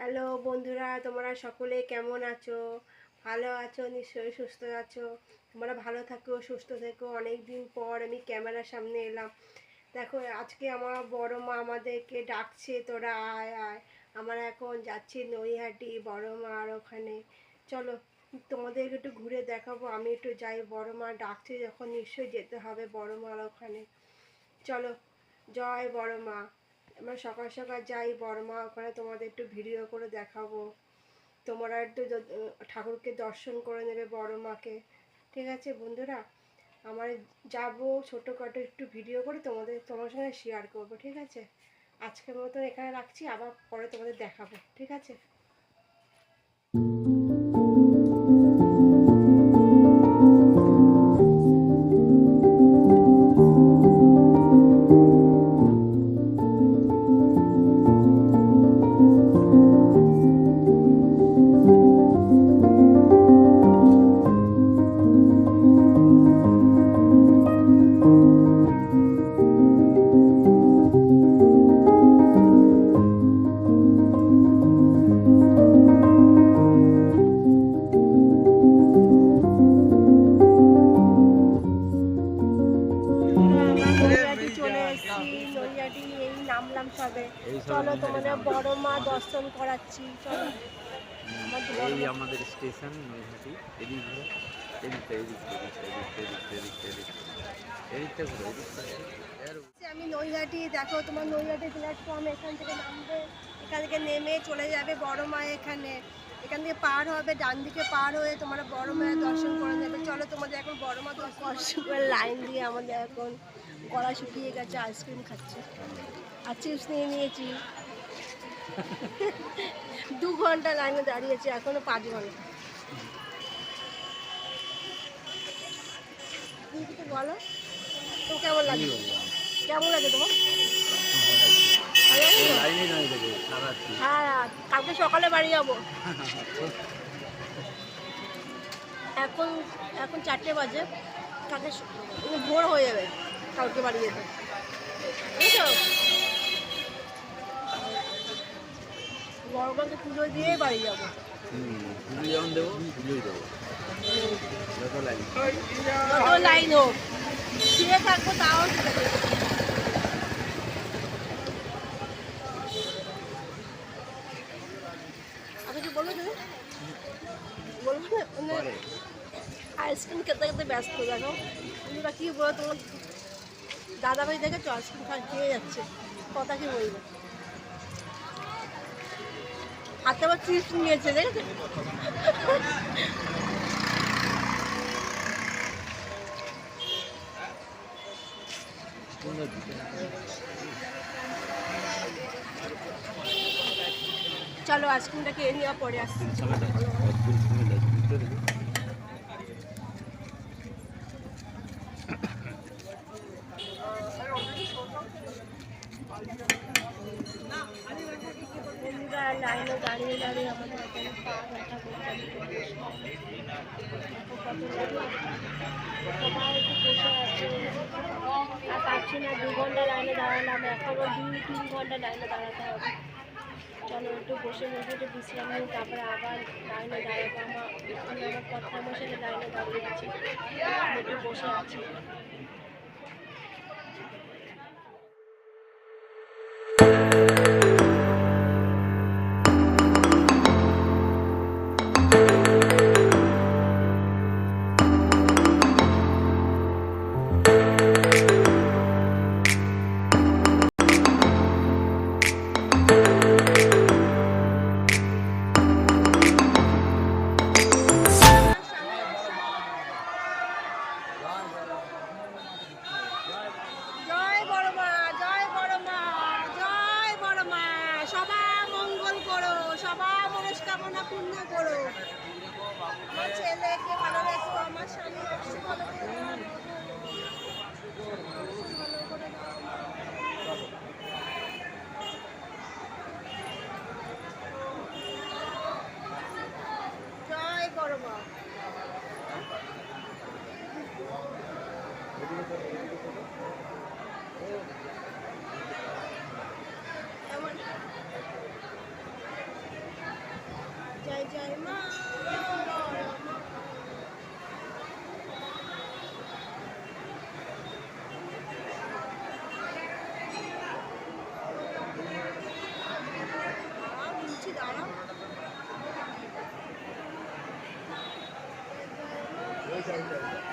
Hello বন্ধুরা, তোমরা সকলে কেমন আছো? ভালো আছো নিশ্চয়ই, সুস্থ আছো। তোমরা ভালো থাকো, সুস্থ থেকো। অনেক দিন পর আমি ক্যামেরার সামনে এলাম। দেখো, আজকে আমার বড় মা আমাদেরকে ডাকছে, তোরা আয় আয়। আমরা এখন যাচ্ছি নৈহাটি বড় মার ওখানে। চলো, তোমাদেরকে একটু ঘুরে দেখাবো। আমি একটু যাই, বড় মা ডাকছে যখন নিশ্চয়ই যেতে হবে বড় মার ওখানে। চলো, জয় বড় মা। আমরা সকাল সকাল যাই বড় মা ওখানে, তোমাদের একটু ভিডিও করে দেখাবো। তোমরা একটু ঠাকুরকে দর্শন করে নেবে বড় মাকে। ঠিক আছে বন্ধুরা, আমার যাব ছোটোখাটো একটু ভিডিও করে তোমার সঙ্গে শেয়ার করব। ঠিক আছে, আজকের মতো এখানে রাখছি, আবার পরে তোমাদের দেখাবো। ঠিক আছে। নৈহাটি এই নামলাম সবে। চলো, তোমাদের বড় মা দর্শন করাচ্ছি। চলো, এই আমাদের স্টেশন নৈহাটি। এদিক ঘুরো, এদিকটা এদিকটা এদিকটা এদিকটা এদিকটা এদিকটা ঘুরো, আমি নৈহাটি। দেখো, তোমার নৈহাটি প্ল্যাটফর্ম, এখান থেকে নামবে। এখান থেকে নেমে চলে যাবে বড় মা এখানে। এখান থেকে পার হবে, ডান দিকে পার হয়ে তোমরা বড় মায়ের দর্শন করে নেবে। চলো, তোমাদের এখন বড় মা দর্শন করে লাইন দিয়ে আমাদের এখন গলা শুকিয়ে গেছে, আইসক্রিম খাচ্ছে আর চিপস নিয়ে নিয়েছি। 2 ঘন্টা লাইনে দাঁড়িয়েছি, এখনো 5 ঘন্টা। তুমি কিছু বলো, তো কেমন লাগে? কেমন লাগে তোমার? হ্যাঁ, কালকে সকালে বাড়ি যাবো। এখন এখন 4টে বাজে, কালকে ভোর হয়ে যাবে কালকে বাড়ি যেতে, বুঝছো? বড়মাকে পুজো দিয়ে বাড়ি যাবো। পুজো যেমন দেবো, পুজোই দেবো, যত লাইন হোক, ফিরে থাকবো তাও ঠিক আছে। কিছু বলবো তুমি? বলবো না, আইসক্রিম খেতে খেতে ব্যস্ত। দেখো তুমি বা কী বলো, তোমার দাদাভাই দেখেছো আইসক্রিম খেয়ে যাচ্ছে, কথা কি বলবো। হাতে আবার চিপস নিয়েছে, দেখেছো? চলো, আইসক্রিমটা খেয়ে নেওয়া পরে আসছি। লাইনে দাঁড়িয়ে দাঁড়িয়ে আমাদের এখানে পা ব্যথা করছে। সবাই একটু বসে আছে আর পাচ্ছি না। 2 ঘন্টা লাইনে দাঁড়ালাম, এখনও 2-3 ঘন্টা লাইনে দাঁড়াতে হবে। চলো, একটু বসে বসে একটু বিশ্রাম নিই, তারপরে আবার লাইনে দাঁড়াবো। আমার কথা আমার সাথে লাইনে দাঁড়িয়ে আছে, একটু বসে আছি। জয় বড় মা, জয় বড় মা, জয় বড় মা। সবার মঙ্গল করো, সবার মনস্কামনা পূর্ণ করো। আমার ছেলেকে ভালো রেখো, আমার স্বামী ভালো করে দাও। ভালো করে দাও। জয় বড় মা। জয় মা বড় মা। বলছি দাঁড়াও। ওই সাইডটা